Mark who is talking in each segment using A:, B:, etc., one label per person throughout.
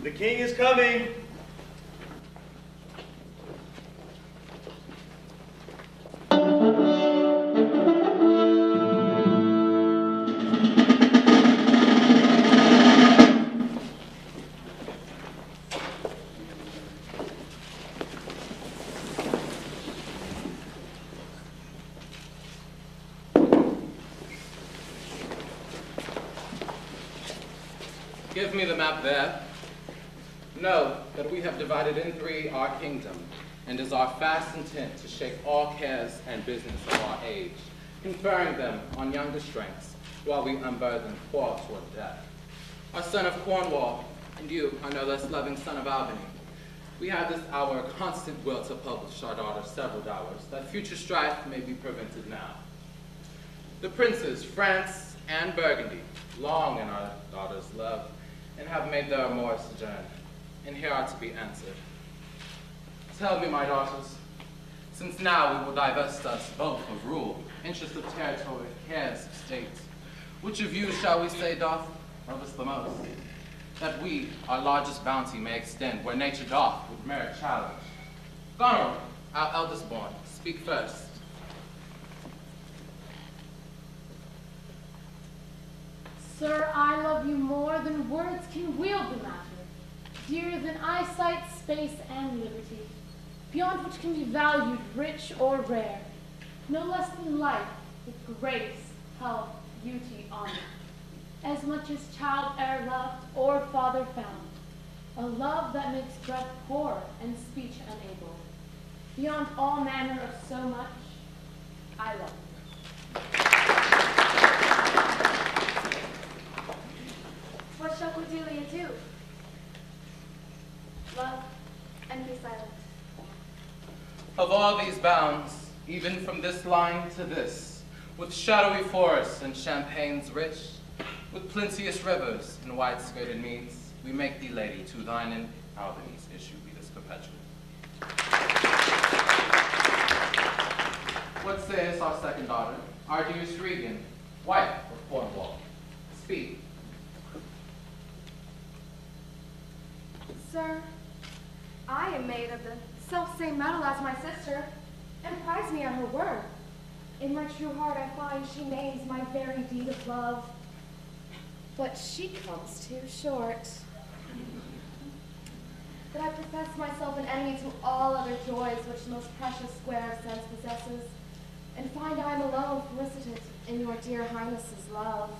A: The king is coming.
B: Give me the map there. Know that we have divided in three our kingdom, and is our fast intent to shake all cares and business of our age, conferring them on younger strengths, while we unburthen poor toward death. Our son of Cornwall, and you, our no less loving son of Albany, we have this hour a constant will to publish our daughter several dowers, that future strife may be prevented now. The princes, France and Burgundy, long in our daughter's love, and have made their amour sojourn, and here are to be answered. Tell me, my daughters, since now we will divest us both of rule, interest of territory, cares of state, which of you shall we say doth love us the most? That we our largest bounty may extend where nature doth with merit challenge. Goneril, our eldest born, speak first.
C: Sir, I love you more than words can wield the matter, dearer than eyesight, space, and liberty, beyond which can be valued rich or rare, no less than life with grace, health, beauty, honor, as much as child e'er loved or father found, a love that makes breath poor and speech unable, beyond all manner of so much, I love you.
D: What shall Cordelia do? Love and be silent.
B: Of all these bounds, even from this line to this, with shadowy forests and champagnes rich, with plenteous rivers and wide-skirted meads, we make thee lady to thine and Albany's issue be this perpetual. What says our second daughter, our dearest Regan, wife of Cornwall? Speak.
D: Sir, I am made of the self-same metal as my sister, and prize me on her word. In my true heart I find she names my very deed of love, but she comes too short. That I profess myself an enemy to all other joys which the most precious square of sense possesses, and find I am alone felicitate in your dear highness's love.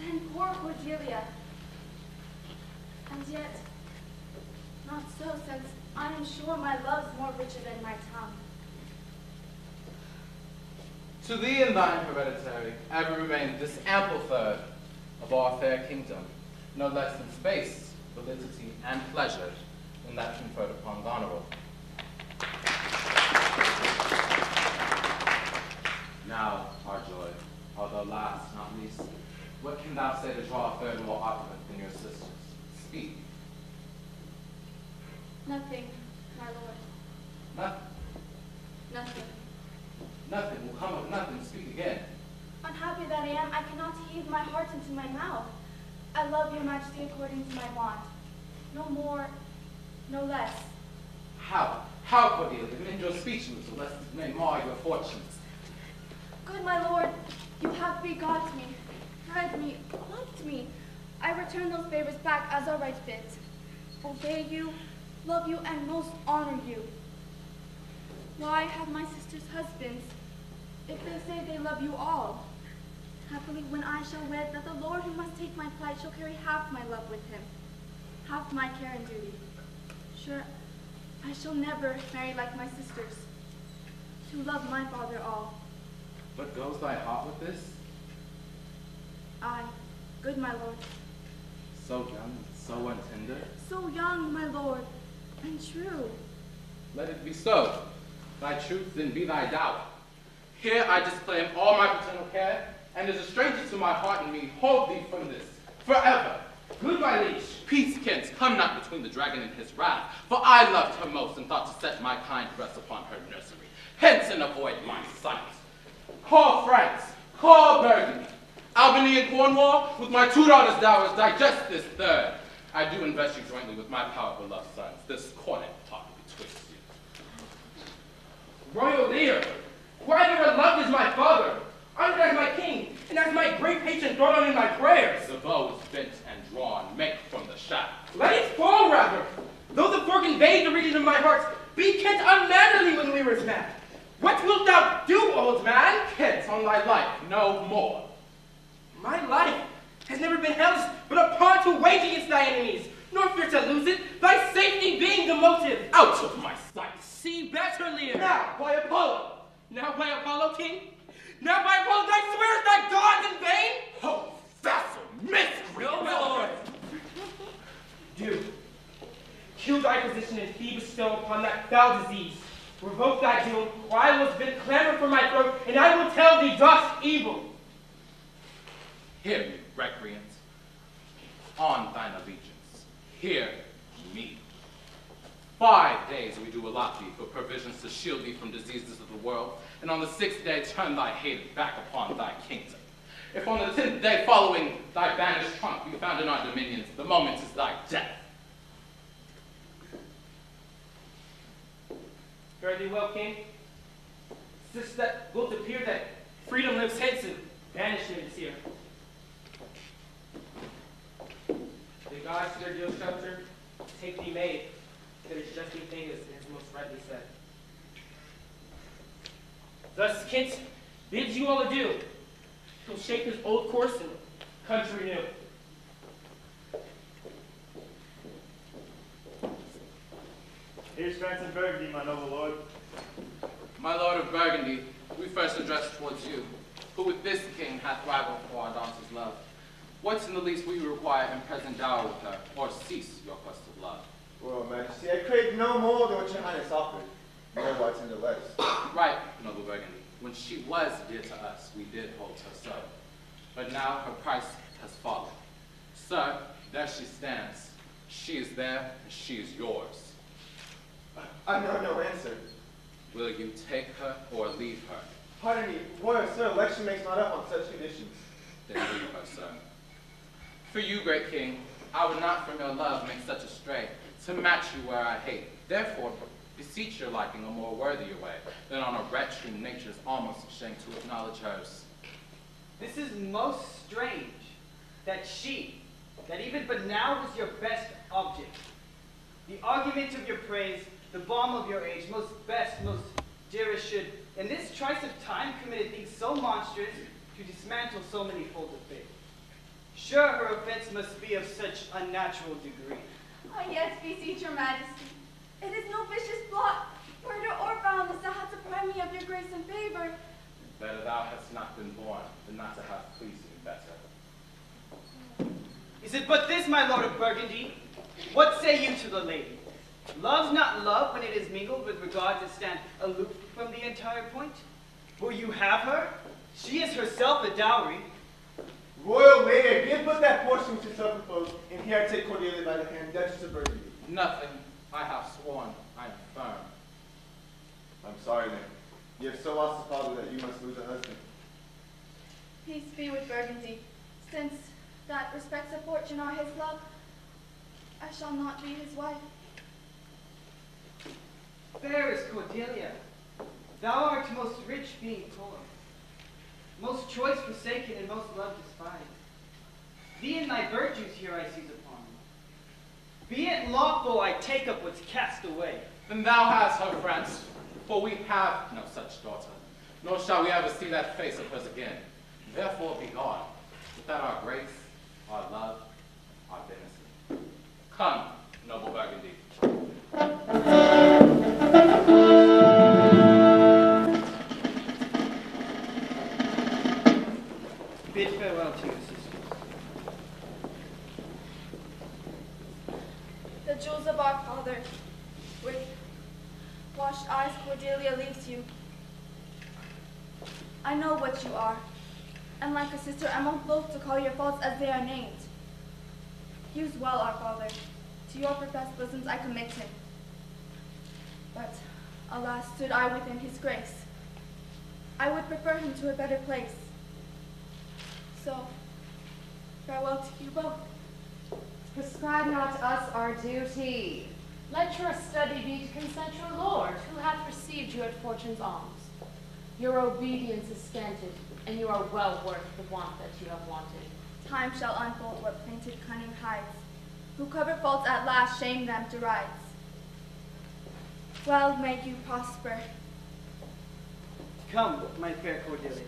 D: And poor Cordelia. And yet, not so, since I am sure my love's more richer than my tongue.
B: To thee and thine hereditary ever remain this ample third of our fair kingdom, no less in space, validity, and pleasure than that conferred upon Goneril. Now, our joy, although last, not least, what can thou say to draw a third more opulent than your sisters? Speak.
D: Nothing, my lord.
B: Nothing.
D: Nothing.
B: Nothing will come of nothing. Speak again.
D: Unhappy that I am, I cannot heave my heart into my mouth. I love your majesty according to my want. No more, no less.
B: How? How, Cordelia? Mend your speech a little, lest it may mar your fortunes.
D: Good my lord, you have begot me, bred me, loved me. I return those favors back as are right fit. Obey you, love you, and most honor you. Why have my sisters husbands, if they say they love you all? Happily, when I shall wed, that the Lord who must take my plight shall carry half my love with him, half my care and duty. Sure, I shall never marry like my sisters, who love my father all.
B: But goes thy heart with this?
D: Aye, good my lord.
B: So young, so untender?
D: So young, my lord, and true.
B: Let it be so. Thy truth then be thy dower. Here I disclaim all my paternal care, and as a stranger to my heart and me, hold thee from this, forever. Good my liege, peace, Kent, come not between the dragon and his wrath, for I loved her most and thought to set my kind rest upon her nursery. Hence and avoid my sight. Call France, Call Burgundy. Albany and Cornwall, with my 2 daughters' dowers, digest this third. I do invest you jointly with my power beloved sons. This cornet talk betwixt you.
A: Royal Lear, who I ever loved as my father, honored as my king, and as my great patron thrown on in my prayers.
B: The bow is bent and drawn, make from the shaft.
A: Let it fall, rather. Though the fork invade the region of my heart, be Kent unmannerly when Lear is mad. What wilt thou do, old man?
B: Kent on thy life, no more.
A: My life has never been held but a pawn to wage against thy enemies, nor fear to lose it, thy safety being the motive.
B: Out of my sight.
A: See better, Lear. Now by Apollo, king. Now by Apollo, thy swears thy gods in vain.
B: Oh, vassal, miscreant.
A: No, my lord. Do. Kill thy position and fee bestow upon that foul disease. Revoke thy doom, or I will spit clamor for my throat, and I will tell thee dost evil.
B: Hear me, recreant. On thine allegiance, hear me. 5 days we do allot thee for provisions to shield thee from diseases of the world, and on the 6th day turn thy hate back upon thy kingdom. If on the 10th day following thy banished trunk be found in our dominions, the moment is thy death.
A: Fare thee well, king. Since that wilt appear that freedom lives hence and banishment is here. The gods to their deal shelter, take thee maid, that is justly thing as most rightly said. Thus Kent bids you all adieu. He'll shape his old course and country new.
E: Here's France and Burgundy, my noble lord.
B: My lord of Burgundy, we first address towards you, who with this king hath rivaled for our daughter's love. What's in the least will you require in present dower with her, or cease your quest of love?
F: Royal Majesty, I crave no more than what your highness offered, nor what I tender less.
B: Right, noble Burgundy. When she was dear to us, we did hold her so. But now her price has fallen. Sir, there she stands. She is there, and she is yours.
F: I know no answer.
B: Will you take her or leave her?
F: Pardon me, royal sir, election makes not up on such conditions.
B: Then leave her, sir. For you, great king, I would not from your love make such a stray, to match you where I hate. Therefore, beseech your liking a more worthier way, than on a wretch whom nature's almost ashamed to acknowledge hers.
G: This is most strange, that she, that even but now was your best object, the argument of your praise, the balm of your age, most best, most dearest, should, in this trice of time, committed things so monstrous to dismantle so many folds of faith. Sure, her offense must be of such unnatural degree.
D: I yet beseech your majesty. It is no vicious plot, murder or foulness that hath deprived me of your grace and favor.
B: Better thou hadst not been born, than not to have pleased me better.
G: Is it but this, my lord of Burgundy? What say you to the lady? Love's not love when it is mingled with regards that stand aloof from the entire point. Will you have her? She is herself a dowry.
F: Royal lady, give but that portion which is self-imposed, and here I take Cordelia by the hand, Duchess of Burgundy.
B: Nothing. I have sworn. I am firm.
F: I'm sorry, then. You have so lost a father that you must lose a husband.
D: Peace be with Burgundy. Since that respects of fortune are his love, I shall not be his wife.
G: Fairest Cordelia, thou art most rich being poor, most choice forsaken and most love despised. Thee and thy virtues here I seize upon. Be it lawful I take up what's cast away.
B: Then thou hast her, France, for we have no such daughter, nor shall we ever see that face of hers again. Therefore be gone, without our grace, our love, our benison. Come, noble Burgundy.
G: Bid farewell to your sisters.
D: The jewels of our father, with washed eyes Cordelia leaves you. I know what you are, and like a sister am not loath to call your faults as they are named. Use well our father, to your professed bosoms I commit him. But, alas, stood I within his grace, I would prefer him to a better place, So, farewell to you both.
H: Prescribe not to us our duty.
C: Let your study be to consent your lord, who hath received you at fortune's alms. Your obedience is scanted, and you are well worth the want that you have wanted.
D: Time shall unfold what painted cunning hides. Who cover faults at last shame them derides. Well may you prosper.
G: Come, my fair Cordelia.